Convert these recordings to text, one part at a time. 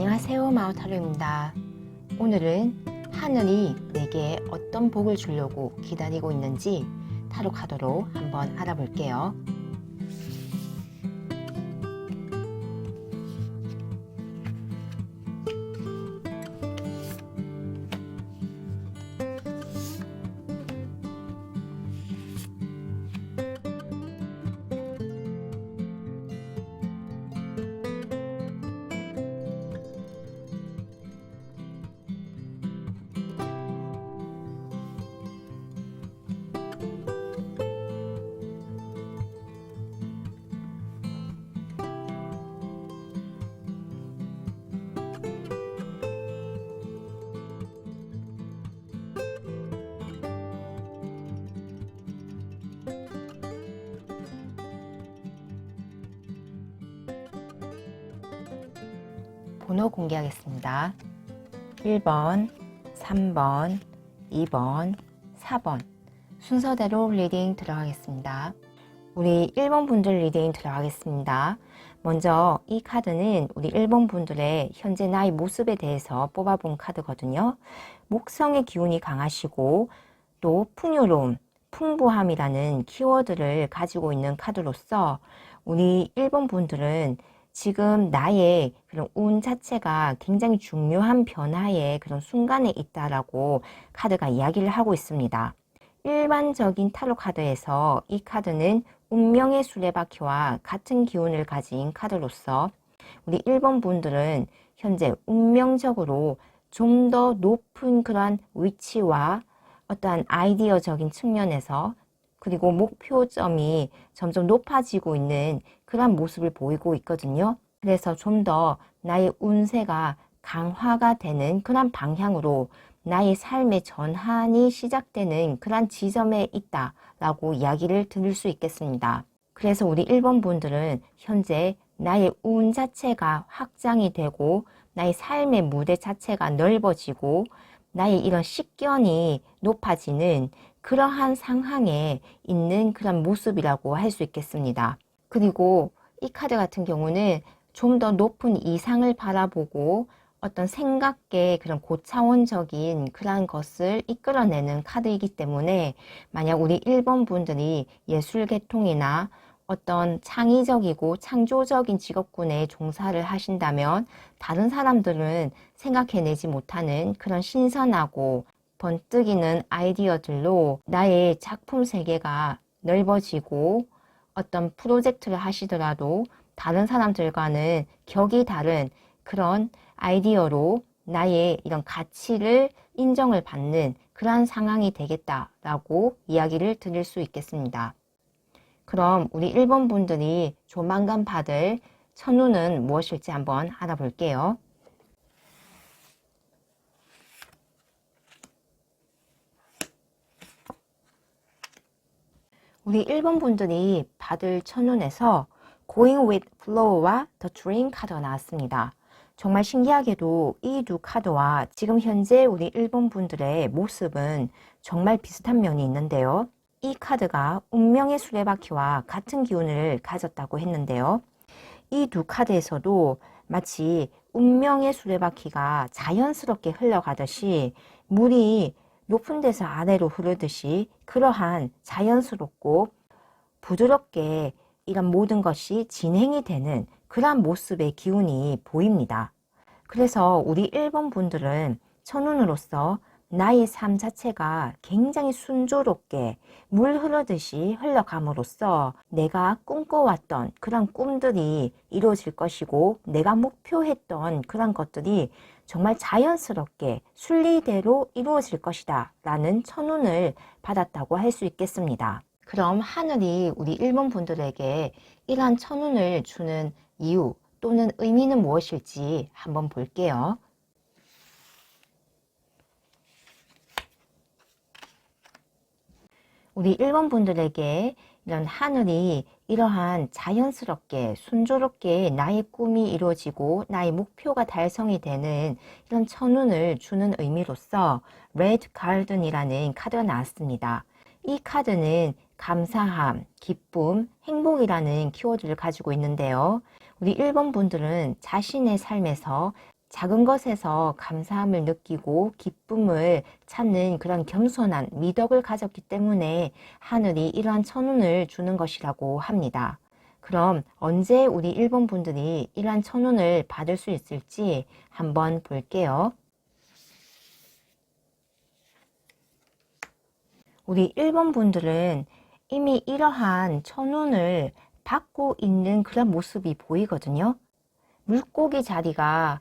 안녕하세요, 마오타로입니다. 오늘은 하늘이 내게 어떤 복을 주려고 기다리고 있는지 타로 카드로 한번 알아볼게요. 번호 공개하겠습니다. 1번, 3번, 2번, 4번 순서대로 리딩 들어가겠습니다. 우리 1번 분들 리딩 들어가겠습니다. 먼저 이 카드는 우리 1번 분들의 현재 나의 모습에 대해서 뽑아본 카드거든요. 목성의 기운이 강하시고 또 풍요로움, 풍부함이라는 키워드를 가지고 있는 카드로서 우리 1번 분들은 지금 나의 그런 운 자체가 굉장히 중요한 변화의 그런 순간에 있다라고 카드가 이야기를 하고 있습니다. 일반적인 타로 카드에서 이 카드는 운명의 수레바퀴와 같은 기운을 가진 카드로서 우리 1번 분들은 현재 운명적으로 좀 더 높은 그런 위치와 어떠한 아이디어적인 측면에서 그리고 목표점이 점점 높아지고 있는 그런 모습을 보이고 있거든요. 그래서 좀 더 나의 운세가 강화가 되는 그런 방향으로 나의 삶의 전환이 시작되는 그런 지점에 있다라고 이야기를 드릴 수 있겠습니다. 그래서 우리 1번 분들은 현재 나의 운 자체가 확장이 되고 나의 삶의 무대 자체가 넓어지고 나의 이런 식견이 높아지는 그러한 상황에 있는 그런 모습이라고 할 수 있겠습니다. 그리고 이 카드 같은 경우는 좀 더 높은 이상을 바라보고 어떤 생각의 그런 고차원적인 그런 것을 이끌어내는 카드이기 때문에 만약 우리 1번 분들이 예술 계통이나 어떤 창의적이고 창조적인 직업군에 종사를 하신다면 다른 사람들은 생각해내지 못하는 그런 신선하고 번뜩이는 아이디어들로 나의 작품 세계가 넓어지고 어떤 프로젝트를 하시더라도 다른 사람들과는 격이 다른 그런 아이디어로 나의 이런 가치를 인정을 받는 그러한 상황이 되겠다라고 이야기를 드릴 수 있겠습니다. 그럼 우리 1번 분들이 조만간 받을 천운은 무엇일지 한번 알아볼게요. 우리 1번 분들이 받을 천운에서 Going with Flow와 The Dream 카드가 나왔습니다. 정말 신기하게도 이 두 카드와 지금 현재 우리 1번 분들의 모습은 정말 비슷한 면이 있는데요. 이 카드가 운명의 수레바퀴와 같은 기운을 가졌다고 했는데요. 이 두 카드에서도 마치 운명의 수레바퀴가 자연스럽게 흘러가듯이 물이 높은 데서 아래로 흐르듯이 그러한 자연스럽고 부드럽게 이런 모든 것이 진행이 되는 그러한 모습의 기운이 보입니다. 그래서 우리 1번 분들은 천운으로서 나의 삶 자체가 굉장히 순조롭게 물 흐르듯이 흘러감으로써 내가 꿈꿔왔던 그런 꿈들이 이루어질 것이고 내가 목표했던 그런 것들이 정말 자연스럽게 순리대로 이루어질 것이다 라는 천운을 받았다고 할 수 있겠습니다. 그럼 하늘이 우리 1번 분들에게 이러한 천운을 주는 이유 또는 의미는 무엇일지 한번 볼게요. 우리 1번 분들에게 이런 하늘이 이러한 자연스럽게 순조롭게 나의 꿈이 이루어지고 나의 목표가 달성이 되는 이런 천운을 주는 의미로서 레드 가든이라는 카드가 나왔습니다. 이 카드는 감사함, 기쁨, 행복이라는 키워드를 가지고 있는데요. 우리 1번 분들은 자신의 삶에서 작은 것에서 감사함을 느끼고 기쁨을 찾는 그런 겸손한 미덕을 가졌기 때문에 하늘이 이러한 천운을 주는 것이라고 합니다. 그럼 언제 우리 1번 분들이 이러한 천운을 받을 수 있을지 한번 볼게요. 우리 1번 분들은 이미 이러한 천운을 받고 있는 그런 모습이 보이거든요. 물고기 자리가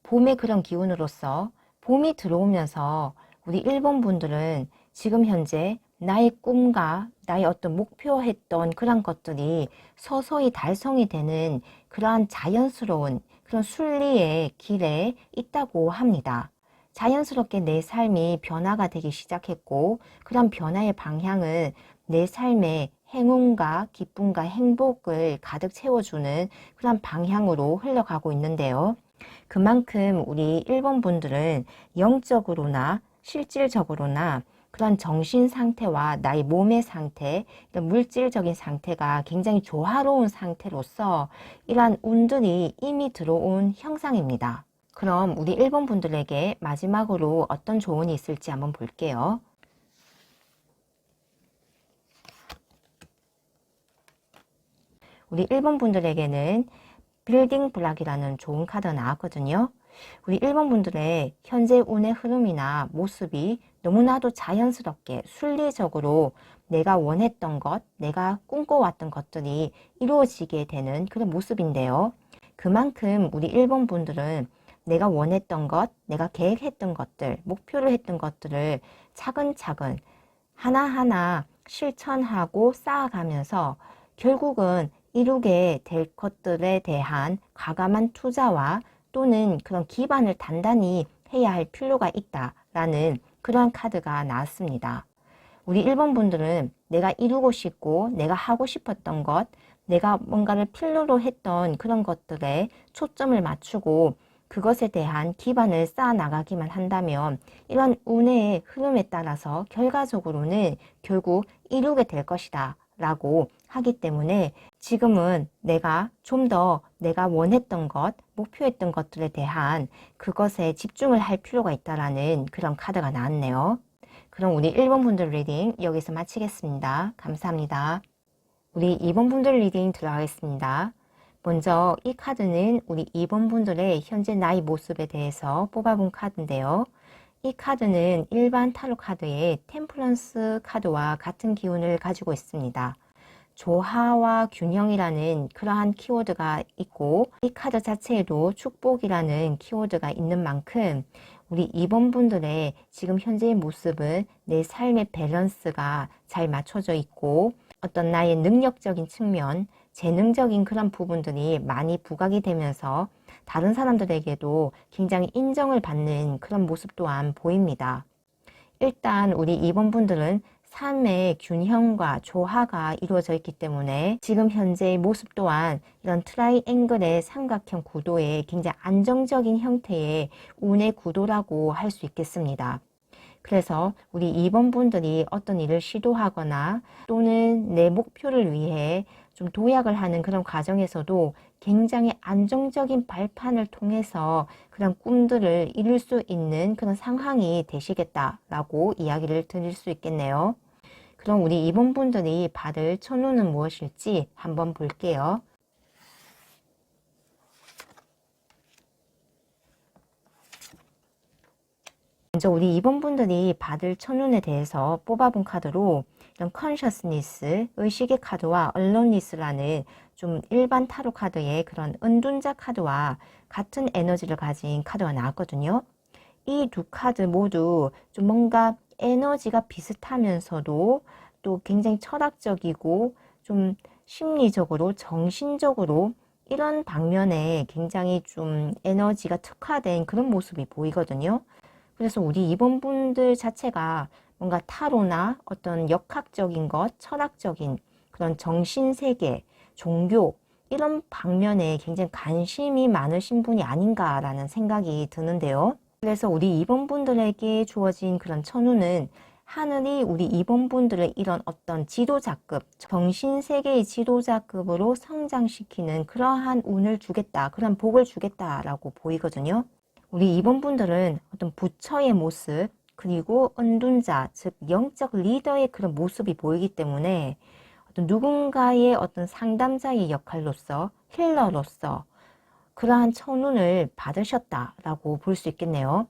봄의 그런 기운으로서 봄이 들어오면서 우리 1번 분들은 지금 현재 나의 꿈과 나의 어떤 목표했던 그런 것들이 서서히 달성이 되는 그러한 자연스러운 그런 순리의 길에 있다고 합니다. 자연스럽게 내 삶이 변화가 되기 시작했고 그런 변화의 방향은 내 삶의 행운과 기쁨과 행복을 가득 채워주는 그런 방향으로 흘러가고 있는데요. 그만큼 우리 1번 분들은 영적으로나 실질적으로나 그런 정신 상태와 나의 몸의 상태, 물질적인 상태가 굉장히 조화로운 상태로서 이러한 운들이 이미 들어온 형상입니다. 그럼 우리 1번 분들에게 마지막으로 어떤 조언이 있을지 한번 볼게요. 우리 1번 분들에게는 빌딩 블락이라는 좋은 카드가 나왔거든요. 우리 1번 분들의 현재 운의 흐름이나 모습이 너무나도 자연스럽게 순리적으로 내가 원했던 것, 내가 꿈꿔왔던 것들이 이루어지게 되는 그런 모습인데요. 그만큼 우리 1번 분들은 내가 원했던 것, 내가 계획했던 것들, 목표를 했던 것들을 차근차근 하나하나 실천하고 쌓아가면서 결국은 이루게 될 것들에 대한 과감한 투자와 또는 그런 기반을 단단히 해야 할 필요가 있다라는 그러한 카드가 나왔습니다. 우리 1번 분들은 내가 이루고 싶고 내가 하고 싶었던 것, 내가 뭔가를 필요로 했던 그런 것들에 초점을 맞추고 그것에 대한 기반을 쌓아 나가기만 한다면 이런 운의 흐름에 따라서 결과적으로는 결국 이루게 될 것이다 라고 하기 때문에 지금은 내가 좀 더 내가 원했던 것, 목표했던 것들에 대한 그것에 집중을 할 필요가 있다라는 그런 카드가 나왔네요. 그럼 우리 1번 분들 리딩 여기서 마치겠습니다. 감사합니다. 우리 2번 분들 리딩 들어가겠습니다. 먼저 이 카드는 우리 2번 분들의 현재 나의 모습에 대해서 뽑아본 카드인데요. 이 카드는 일반 타로 카드의 템플런스 카드와 같은 기운을 가지고 있습니다. 조화와 균형이라는 그러한 키워드가 있고 이 카드 자체에도 축복이라는 키워드가 있는 만큼 우리 2번 분들의 지금 현재의 모습은 내 삶의 밸런스가 잘 맞춰져 있고 어떤 나의 능력적인 측면, 재능적인 그런 부분들이 많이 부각이 되면서 다른 사람들에게도 굉장히 인정을 받는 그런 모습 또한 보입니다. 일단 우리 2번 분들은 삶의 균형과 조화가 이루어져 있기 때문에 지금 현재의 모습 또한 이런 트라이앵글의 삼각형 구도의 굉장히 안정적인 형태의 운의 구도라고 할 수 있겠습니다. 그래서 우리 2번 분들이 어떤 일을 시도하거나 또는 내 목표를 위해 좀 도약을 하는 그런 과정에서도 굉장히 안정적인 발판을 통해서 그런 꿈들을 이룰 수 있는 그런 상황이 되시겠다라고 이야기를 드릴 수 있겠네요. 그럼 우리 2번 분들이 받을 천운은 무엇일지 한번 볼게요. 먼저 우리 2번 분들이 받을 천운에 대해서 뽑아본 카드로 이런 컨셔스니스, 의식의 카드와 얼론니스라는 좀 일반 타로 카드의 그런 은둔자 카드와 같은 에너지를 가진 카드가 나왔거든요. 이 두 카드 모두 좀 뭔가 에너지가 비슷하면서도 또 굉장히 철학적이고 좀 심리적으로, 정신적으로 이런 방면에 굉장히 좀 에너지가 특화된 그런 모습이 보이거든요. 그래서 우리 2번 분들 자체가 뭔가 타로나 어떤 역학적인 것, 철학적인 그런 정신세계, 종교 이런 방면에 굉장히 관심이 많으신 분이 아닌가라는 생각이 드는데요. 그래서 우리 2번 분들에게 주어진 그런 천운은 하늘이 우리 2번 분들의 이런 어떤 지도자급, 정신세계의 지도자급으로 성장시키는 그러한 운을 주겠다, 그런 복을 주겠다라고 보이거든요. 우리 2번 분들은 어떤 부처의 모습, 그리고 은둔자, 즉 영적 리더의 그런 모습이 보이기 때문에 어떤 누군가의 어떤 상담자의 역할로서, 힐러로서 그러한 천운을 받으셨다라고 볼 수 있겠네요.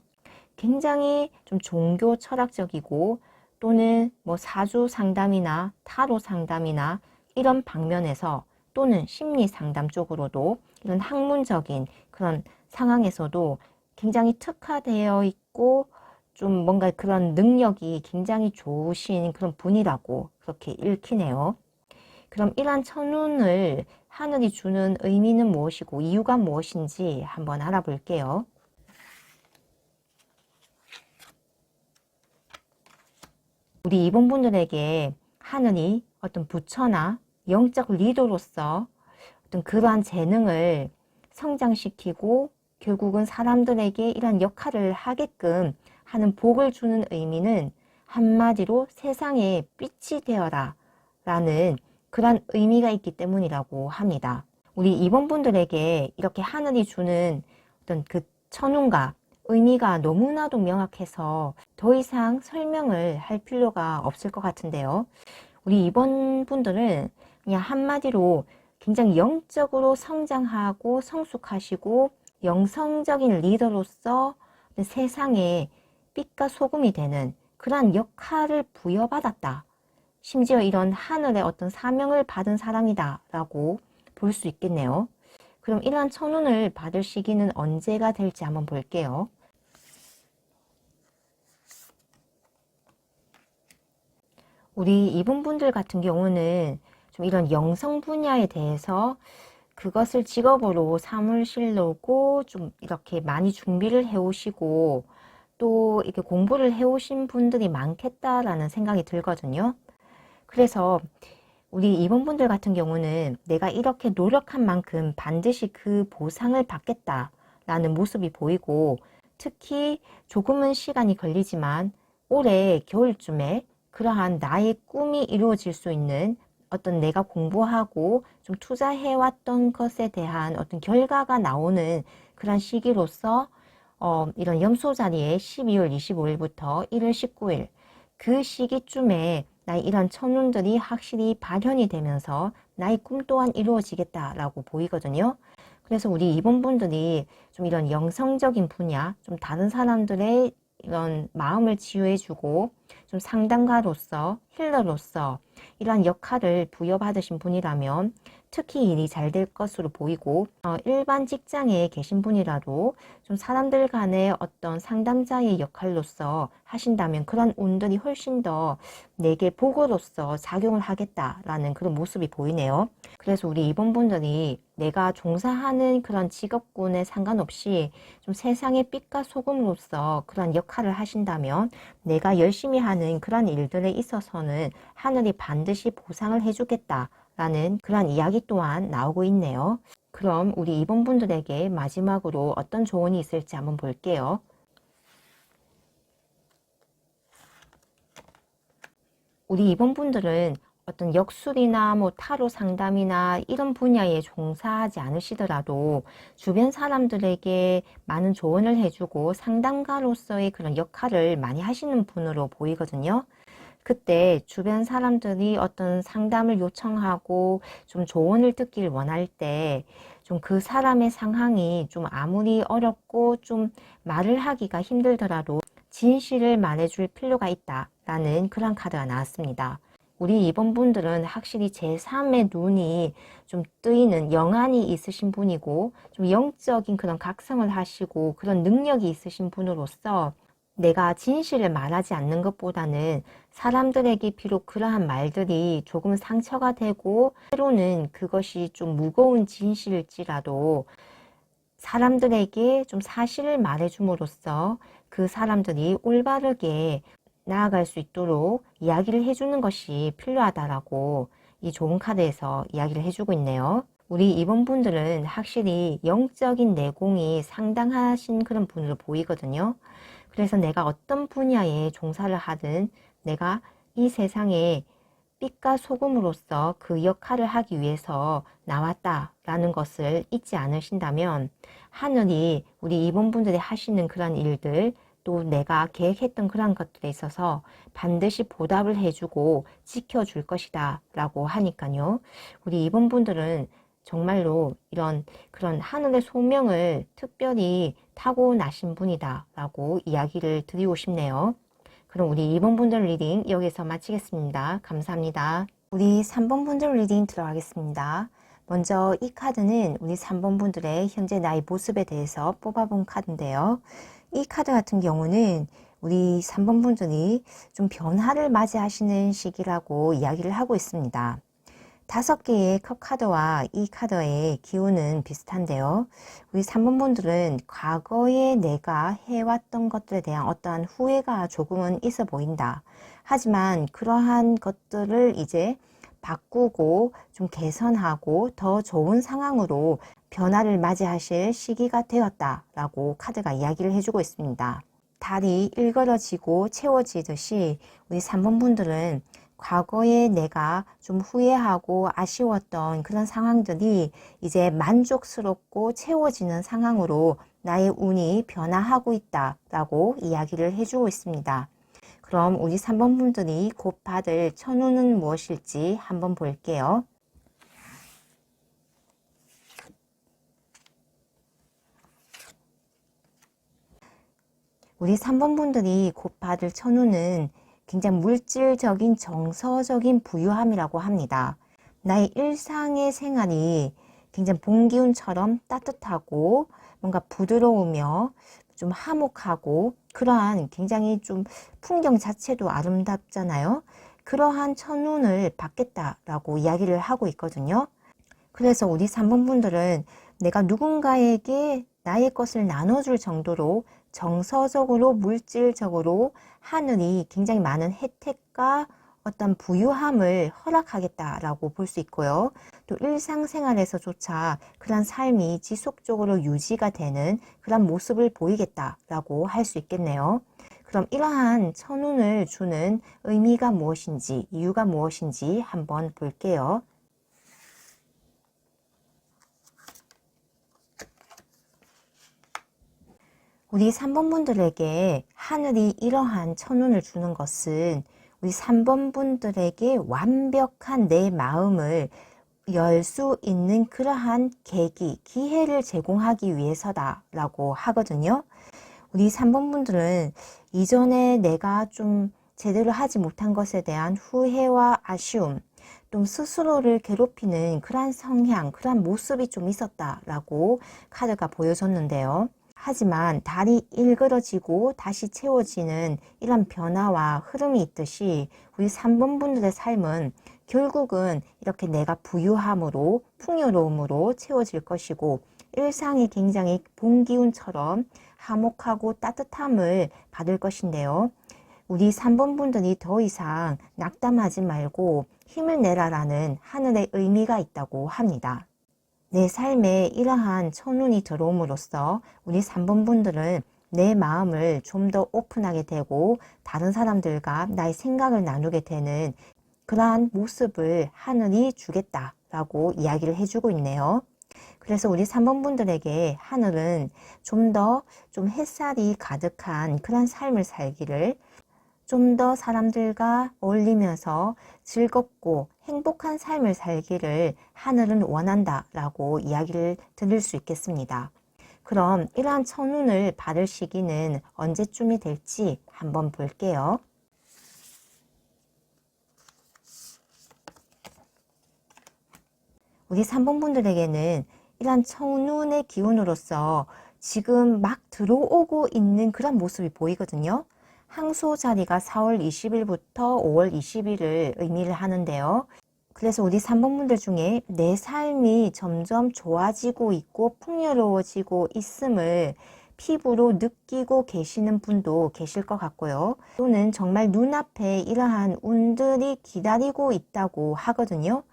굉장히 좀 종교 철학적이고 또는 뭐 사주 상담이나 타로 상담이나 이런 방면에서 또는 심리 상담 쪽으로도 이런 학문적인 그런 상황에서도 굉장히 특화되어 있고 좀 뭔가 그런 능력이 굉장히 좋으신 그런 분이라고 그렇게 읽히네요. 그럼 이러한 천운을 하늘이 주는 의미는 무엇이고 이유가 무엇인지 한번 알아볼게요. 우리 이분분들에게 하늘이 어떤 부처나 영적 리더로서 어떤 그러한 재능을 성장시키고 결국은 사람들에게 이러한 역할을 하게끔 하는 복을 주는 의미는 한마디로 세상에 빛이 되어라 라는 그런 의미가 있기 때문이라고 합니다. 우리 이번분들에게 이렇게 하늘이 주는 어떤 그 천운과 의미가 너무나도 명확해서 더 이상 설명을 할 필요가 없을 것 같은데요. 우리 이번 분들은 그냥 한마디로 굉장히 영적으로 성장하고 성숙하시고 영성적인 리더로서 세상에 빛과 소금이 되는 그러한 역할을 부여받았다. 심지어 이런 하늘의 어떤 사명을 받은 사람이다 라고 볼 수 있겠네요. 그럼 이러한 천운을 받을 시기는 언제가 될지 한번 볼게요. 우리 이분분들 같은 경우는 좀 이런 영성 분야에 대해서 그것을 직업으로 삼으시려고 좀 이렇게 많이 준비를 해 오시고 또 이렇게 공부를 해 오신 분들이 많겠다라는 생각이 들거든요. 그래서 우리 이분분들 같은 경우는 내가 이렇게 노력한 만큼 반드시 그 보상을 받겠다라는 모습이 보이고 특히 조금은 시간이 걸리지만 올해 겨울쯤에 그러한 나의 꿈이 이루어질 수 있는 어떤 내가 공부하고 좀 투자해왔던 것에 대한 어떤 결과가 나오는 그런 시기로서 이런 염소 자리에 12월 25일부터 1월 19일 그 시기쯤에 나의 이런 천운들이 확실히 발현이 되면서 나의 꿈 또한 이루어지겠다라고 보이거든요. 그래서 우리 이번 분들이 좀 이런 영성적인 분야, 좀 다른 사람들의 이런 마음을 치유해주고 좀 상담가로서 힐러로서 이러한 역할을 부여받으신 분이라면 특히 일이 잘 될 것으로 보이고 일반 직장에 계신 분이라도 좀 사람들 간의 어떤 상담자의 역할로서 하신다면 그런 운들이 훨씬 더 내게 복으로서 작용을 하겠다라는 그런 모습이 보이네요. 그래서 우리 이번 분들이 내가 종사하는 그런 직업군에 상관없이 좀 세상의 빛과 소금으로서 그런 역할을 하신다면 내가 열심히 하는 그런 일들에 있어서는 하늘이 반드시 보상을 해주겠다 라는 그런 이야기 또한 나오고 있네요. 그럼 우리 이번 분들에게 마지막으로 어떤 조언이 있을지 한번 볼게요. 우리 이번 분들은 어떤 역술이나 뭐 타로 상담이나 이런 분야에 종사하지 않으시더라도 주변 사람들에게 많은 조언을 해주고 상담가로서의 그런 역할을 많이 하시는 분으로 보이거든요. 그때 주변 사람들이 어떤 상담을 요청하고 좀 조언을 듣길 원할 때 좀 그 사람의 상황이 좀 아무리 어렵고 좀 말을 하기가 힘들더라도 진실을 말해줄 필요가 있다라는 그런 카드가 나왔습니다. 우리 이번 분들은 확실히 제3의 눈이 좀 뜨이는 영안이 있으신 분이고 좀 영적인 그런 각성을 하시고 그런 능력이 있으신 분으로서 내가 진실을 말하지 않는 것보다는 사람들에게 비록 그러한 말들이 조금 상처가 되고 때로는 그것이 좀 무거운 진실일지라도 사람들에게 좀 사실을 말해줌으로써 그 사람들이 올바르게 나아갈 수 있도록 이야기를 해주는 것이 필요하다라고 이 좋은 카드에서 이야기를 해주고 있네요. 우리 이번 분들은 확실히 영적인 내공이 상당하신 그런 분으로 보이거든요. 그래서 내가 어떤 분야에 종사를 하든 내가 이 세상에 빛과 소금으로서 그 역할을 하기 위해서 나왔다라는 것을 잊지 않으신다면 하늘이 우리 임원분들이 하시는 그런 일들, 또 내가 계획했던 그런 것들에 있어서 반드시 보답을 해주고 지켜줄 것이다 라고 하니까요. 우리 임원분들은 정말로 이런 그런 하늘의 소명을 특별히 타고나신 분이다 라고 이야기를 드리고 싶네요. 그럼 우리 2번 분들 리딩 여기서 마치겠습니다. 감사합니다. 우리 3번 분들 리딩 들어가겠습니다. 먼저 이 카드는 우리 3번 분들의 현재 나의 모습에 대해서 뽑아본 카드인데요. 이 카드 같은 경우는 우리 3번 분들이 좀 변화를 맞이하시는 시기라고 이야기를 하고 있습니다. 5개의 컵 카드와 이 카드의 기운은 비슷한데요. 우리 3번 분들은 과거에 내가 해왔던 것들에 대한 어떠한 후회가 조금은 있어 보인다. 하지만 그러한 것들을 이제 바꾸고 좀 개선하고 더 좋은 상황으로 변화를 맞이하실 시기가 되었다라고 카드가 이야기를 해주고 있습니다. 달이 일그러지고 채워지듯이 우리 3번 분들은 과거에 내가 좀 후회하고 아쉬웠던 그런 상황들이 이제 만족스럽고 채워지는 상황으로 나의 운이 변화하고 있다라고 이야기를 해주고 있습니다. 그럼 우리 3번 분들이 곧 받을 천운은 무엇일지 한번 볼게요. 우리 3번 분들이 곧 받을 천운은 굉장히 물질적인 정서적인 부유함이라고 합니다. 나의 일상의 생활이 굉장히 봄 기운처럼 따뜻하고 뭔가 부드러우며 좀 화목하고 그러한 굉장히 좀 풍경 자체도 아름답잖아요. 그러한 천운을 받겠다라고 이야기를 하고 있거든요. 그래서 우리 3번 분들은 내가 누군가에게 나의 것을 나눠줄 정도로 정서적으로 물질적으로 하늘이 굉장히 많은 혜택과 어떤 부유함을 허락하겠다라고 볼 수 있고요. 또 일상생활에서조차 그런 삶이 지속적으로 유지가 되는 그런 모습을 보이겠다라고 할 수 있겠네요. 그럼 이러한 천운을 주는 의미가 무엇인지, 이유가 무엇인지 한번 볼게요. 우리 3번 분들에게 하늘이 이러한 천운을 주는 것은 우리 3번 분들에게 완벽한 내 마음을 열 수 있는 그러한 계기, 기회를 제공하기 위해서다라고 하거든요. 우리 3번 분들은 이전에 내가 좀 제대로 하지 못한 것에 대한 후회와 아쉬움, 좀 스스로를 괴롭히는 그러한 성향, 그러한 모습이 좀 있었다라고 카드가 보여줬는데요. 하지만 달이 일그러지고 다시 채워지는 이런 변화와 흐름이 있듯이 우리 3번 분들의 삶은 결국은 이렇게 내가 부유함으로 풍요로움으로 채워질 것이고 일상이 굉장히 봄 기운처럼 화목하고 따뜻함을 받을 것인데요. 우리 3번 분들이 더 이상 낙담하지 말고 힘을 내라라는 하늘의 의미가 있다고 합니다. 내 삶에 이러한 천운이 들어옴으로써 우리 3번 분들은 내 마음을 좀 더 오픈하게 되고 다른 사람들과 나의 생각을 나누게 되는 그러한 모습을 하늘이 주겠다라고 이야기를 해주고 있네요. 그래서 우리 3번 분들에게 하늘은 좀 더 좀 햇살이 가득한 그런 삶을 살기를 좀 더 사람들과 어울리면서 즐겁고 행복한 삶을 살기를 하늘은 원한다라고 이야기를 드릴 수 있겠습니다. 그럼 이러한 천운을 받을 시기는 언제쯤이 될지 한번 볼게요. 우리 3번 분들에게는 이러한 천운의 기운으로서 지금 막 들어오고 있는 그런 모습이 보이거든요. 항소 자리가 4월 20일부터 5월 20일을 의미를 하는데요. 그래서 우리 3번 분들 중에 내 삶이 점점 좋아지고 있고 풍요로워지고 있음을 피부로 느끼고 계시는 분도 계실 것 같고요. 또는 정말 눈앞에 이러한 운들이 기다리고 있다고 하거든요.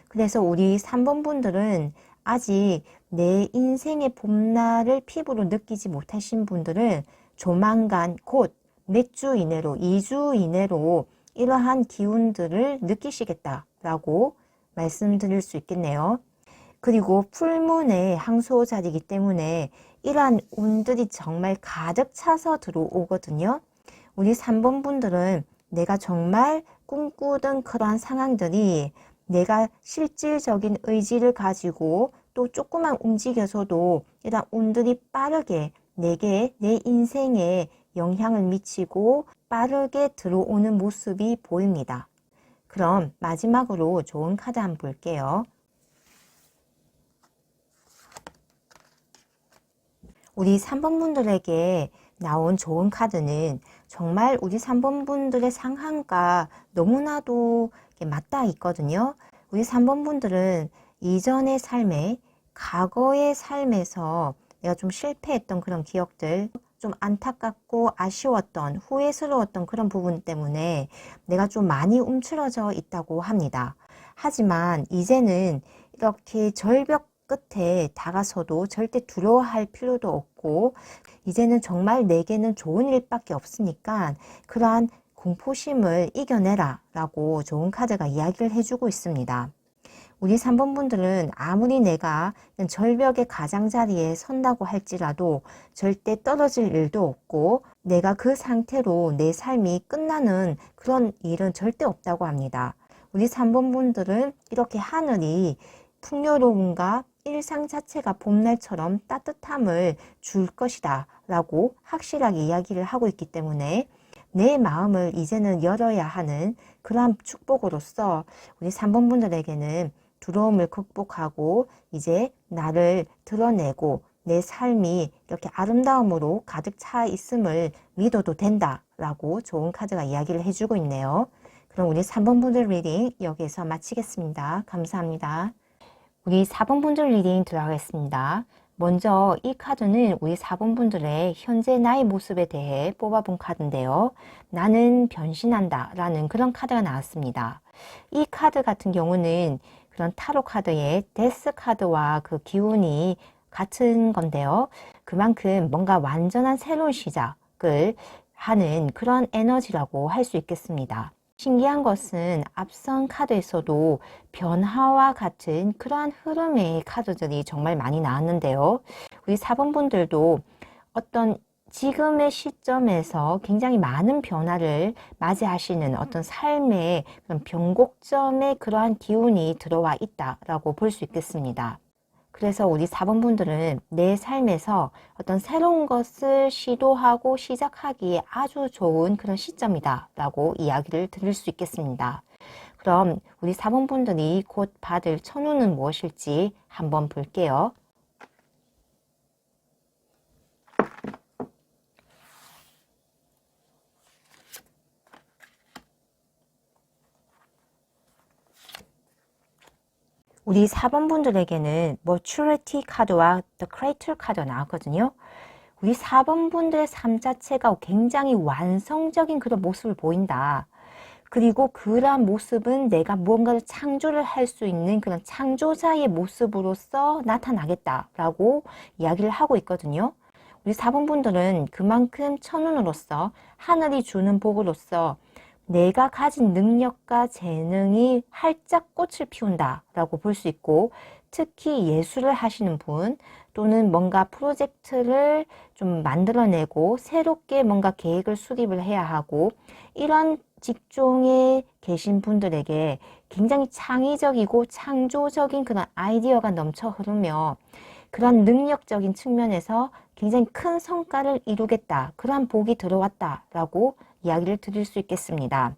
그래서 우리 3번 분들은 아직 내 인생의 봄날을 피부로 느끼지 못하신 분들은 조만간 곧 몇 주 이내로 2주 이내로 이러한 기운들을 느끼시겠다라고 말씀드릴 수 있겠네요. 그리고 풀문의 항소 자리이기 때문에 이러한 운들이 정말 가득 차서 들어오거든요. 우리 3번 분들은 내가 정말 꿈꾸던 그러한 상황들이 내가 실질적인 의지를 가지고 또 조금만 움직여서도 이런 운들이 빠르게 내게 내 인생에 영향을 미치고 빠르게 들어오는 모습이 보입니다. 그럼 마지막으로 좋은 카드 한번 볼게요. 우리 3번 분들에게 나온 좋은 카드는 정말 우리 3번 분들의 상황과 너무나도 맞닿아 있거든요. 우리 3번 분들은 이전의 삶에, 과거의 삶에서 내가 좀 실패했던 그런 기억들, 좀 안타깝고 아쉬웠던, 후회스러웠던 그런 부분 때문에 내가 좀 많이 움츠러져 있다고 합니다. 하지만 이제는 이렇게 절벽 끝에 다가서도 절대 두려워할 필요도 없고, 이제는 정말 내게는 좋은 일밖에 없으니까 그러한 공포심을 이겨내라 라고 좋은 카드가 이야기를 해주고 있습니다. 우리 3번 분들은 아무리 내가 절벽의 가장자리에 선다고 할지라도 절대 떨어질 일도 없고, 내가 그 상태로 내 삶이 끝나는 그런 일은 절대 없다고 합니다. 우리 3번 분들은 이렇게 하늘이 풍요로움과 일상 자체가 봄날처럼 따뜻함을 줄 것이다 라고 확실하게 이야기를 하고 있기 때문에 내 마음을 이제는 열어야 하는 그러한 축복으로서 우리 3번 분들에게는 두려움을 극복하고 이제 나를 드러내고 내 삶이 이렇게 아름다움으로 가득 차 있음을 믿어도 된다 라고 좋은 카드가 이야기를 해주고 있네요. 그럼 우리 3번 분들 리딩 여기서 마치겠습니다. 감사합니다. 우리 4번 분들 리딩 들어가겠습니다. 먼저 이 카드는 우리 4번 분들의 현재 나의 모습에 대해 뽑아본 카드인데요. 나는 변신한다 라는 그런 카드가 나왔습니다. 이 카드 같은 경우는 그런 타로 카드의 데스 카드와 그 기운이 같은 건데요. 그만큼 뭔가 완전한 새로운 시작을 하는 그런 에너지라고 할 수 있겠습니다. 신기한 것은 앞선 카드에서도 변화와 같은 그러한 흐름의 카드들이 정말 많이 나왔는데요. 우리 4번 분들도 어떤 지금의 시점에서 굉장히 많은 변화를 맞이하시는 어떤 삶의 그런 변곡점에 그러한 기운이 들어와 있다라고 볼 수 있겠습니다. 그래서 우리 4번 분들은 내 삶에서 어떤 새로운 것을 시도하고 시작하기에 아주 좋은 그런 시점이다 라고 이야기를 드릴 수 있겠습니다. 그럼 우리 4번 분들이 곧 받을 천운은 무엇일지 한번 볼게요. 우리 4번 분들에게는 Maturity 카드와 The Creator 카드가 나왔거든요. 우리 4번 분들의 삶 자체가 굉장히 완성적인 그런 모습을 보인다. 그리고 그러한 모습은 내가 무언가를 창조를 할 수 있는 그런 창조자의 모습으로서 나타나겠다라고 이야기를 하고 있거든요. 우리 4번 분들은 그만큼 천운으로서 하늘이 주는 복으로서 내가 가진 능력과 재능이 활짝 꽃을 피운다라고 볼 수 있고, 특히 예술을 하시는 분 또는 뭔가 프로젝트를 좀 만들어내고 새롭게 뭔가 계획을 수립을 해야 하고, 이런 직종에 계신 분들에게 굉장히 창의적이고 창조적인 그런 아이디어가 넘쳐 흐르며 그런 능력적인 측면에서 굉장히 큰 성과를 이루겠다, 그러한 복이 들어왔다라고 이야기를 드릴 수 있겠습니다.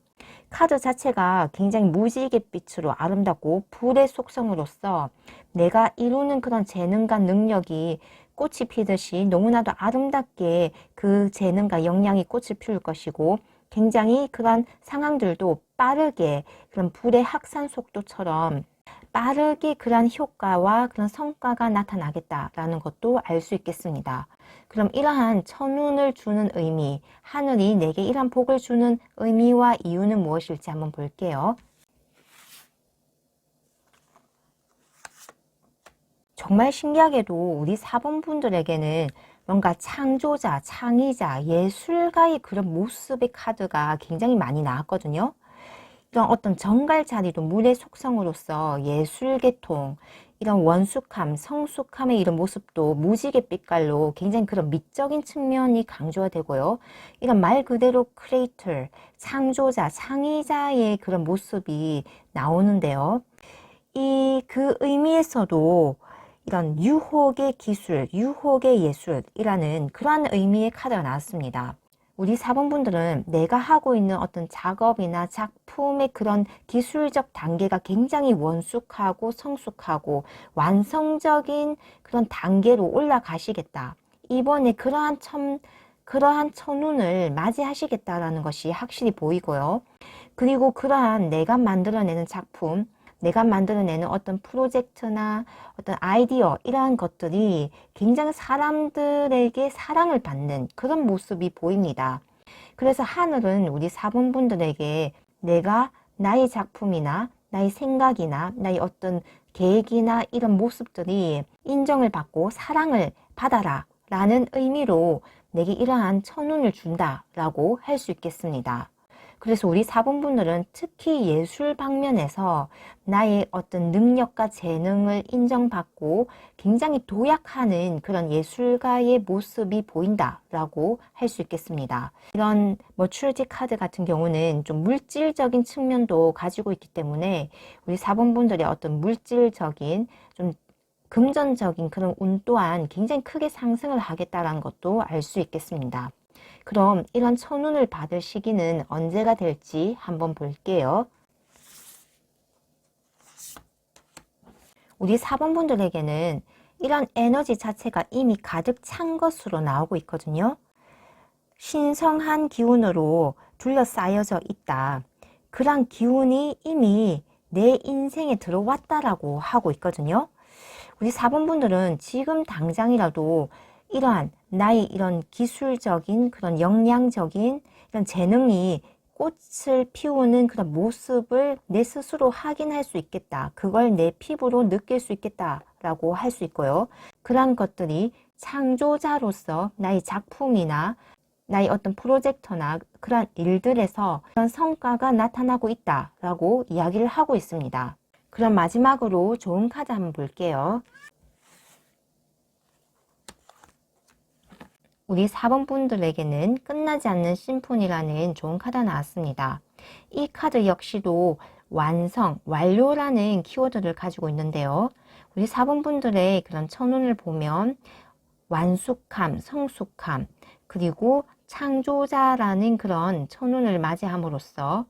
카드 자체가 굉장히 무지갯빛으로 아름답고 불의 속성으로서 내가 이루는 그런 재능과 능력이 꽃이 피듯이 너무나도 아름답게 그 재능과 역량이 꽃을 피울 것이고, 굉장히 그런 상황들도 빠르게 그런 불의 확산 속도처럼 빠르게 그런 효과와 그런 성과가 나타나겠다라는 것도 알 수 있겠습니다. 그럼 이러한 천운을 주는 의미, 하늘이 내게 이러한 복을 주는 의미와 이유는 무엇일지 한번 볼게요. 정말 신기하게도 우리 4번 분들에게는 뭔가 창조자, 창의자, 예술가의 그런 모습의 카드가 굉장히 많이 나왔거든요. 이런 어떤 정갈자리도 물의 속성으로서 예술계통, 이런 원숙함, 성숙함의 이런 모습도 무지개 빛깔로 굉장히 그런 미적인 측면이 강조가 되고요. 이런 말 그대로 크리에이터, 창조자, 창의자의 그런 모습이 나오는데요. 그 의미에서도 이런 유혹의 기술, 유혹의 예술이라는 그러한 의미의 카드가 나왔습니다. 우리 4번 분들은 내가 하고 있는 어떤 작업이나 작품의 그런 기술적 단계가 굉장히 원숙하고 성숙하고 완성적인 그런 단계로 올라가시겠다. 이번에 그러한 천운을 맞이하시겠다라는 것이 확실히 보이고요. 그리고 그러한 내가 만들어내는 작품, 내가 만들어내는 어떤 프로젝트나 어떤 아이디어 이러한 것들이 굉장히 사람들에게 사랑을 받는 그런 모습이 보입니다. 그래서 하늘은 우리 4번 분들에게 내가 나의 작품이나 나의 생각이나 나의 어떤 계획이나 이런 모습들이 인정을 받고 사랑을 받아라 라는 의미로 내게 이러한 천운을 준다 라고 할 수 있겠습니다. 그래서 우리 4번 분들은 특히 예술 방면에서 나의 어떤 능력과 재능을 인정받고 굉장히 도약하는 그런 예술가의 모습이 보인다라고 할 수 있겠습니다. 이런 머추리티 카드 같은 경우는 좀 물질적인 측면도 가지고 있기 때문에 우리 4번 분들의 어떤 물질적인 좀 금전적인 그런 운 또한 굉장히 크게 상승을 하겠다는 것도 알 수 있겠습니다. 그럼 이런 천운을 받을 시기는 언제가 될지 한번 볼게요. 우리 4번 분들에게는 이런 에너지 자체가 이미 가득 찬 것으로 나오고 있거든요. 신성한 기운으로 둘러싸여져 있다. 그런 기운이 이미 내 인생에 들어왔다라고 하고 있거든요. 우리 4번 분들은 지금 당장이라도 이러한 나의 이런 기술적인 그런 역량적인 이런 재능이 꽃을 피우는 그런 모습을 내 스스로 확인할 수 있겠다. 그걸 내 피부로 느낄 수 있겠다라고 할 수 있고요. 그런 것들이 창조자로서 나의 작품이나 나의 어떤 프로젝트나 그런 일들에서 그런 성과가 나타나고 있다라고 이야기를 하고 있습니다. 그럼 마지막으로 좋은 카드 한번 볼게요. 우리 4번 분들에게는 끝나지 않는 심폰이라는 좋은 카드가 나왔습니다. 이 카드 역시도 완성, 완료라는 키워드를 가지고 있는데요. 우리 4번 분들의 그런 천운을 보면 완숙함, 성숙함, 그리고 창조자라는 그런 천운을 맞이함으로써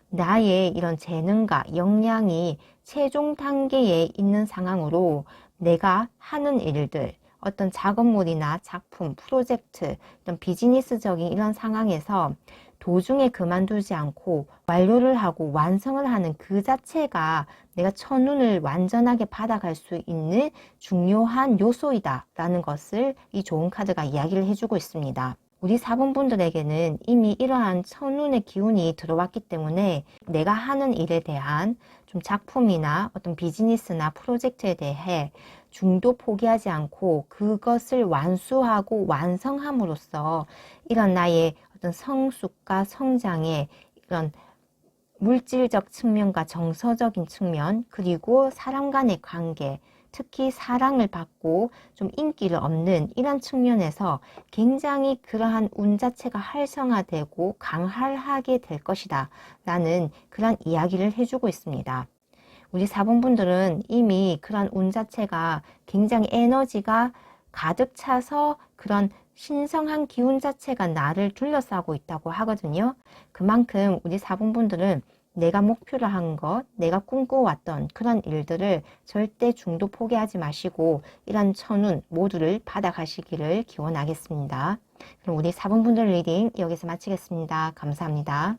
나의 이런 재능과 역량이 최종 단계에 있는 상황으로 내가 하는 일들, 어떤 작업물이나 작품, 프로젝트, 어떤 비즈니스적인 이런 상황에서 도중에 그만두지 않고 완료를 하고 완성을 하는 그 자체가 내가 천운을 완전하게 받아갈 수 있는 중요한 요소이다 라는 것을 이 좋은 카드가 이야기를 해주고 있습니다. 우리 4번 분들에게는 이미 이러한 천운의 기운이 들어왔기 때문에 내가 하는 일에 대한 좀 작품이나 어떤 비즈니스나 프로젝트에 대해 중도 포기하지 않고 그것을 완수하고 완성함으로써 이런 나의 어떤 성숙과 성장의 이런 물질적 측면과 정서적인 측면, 그리고 사람 간의 관계, 특히 사랑을 받고 좀 인기를 얻는 이런 측면에서 굉장히 그러한 운 자체가 활성화되고 강할하게 될 것이다 라는 그런 이야기를 해주고 있습니다. 우리 4번 분들은 이미 그런 운 자체가 굉장히 에너지가 가득 차서 그런 신성한 기운 자체가 나를 둘러싸고 있다고 하거든요. 그만큼 우리 4번 분들은 내가 목표로 한 것, 내가 꿈꿔왔던 그런 일들을 절대 중도 포기하지 마시고 이런 천운 모두를 받아가시기를 기원하겠습니다. 그럼 우리 4번 분들 리딩 여기서 마치겠습니다. 감사합니다.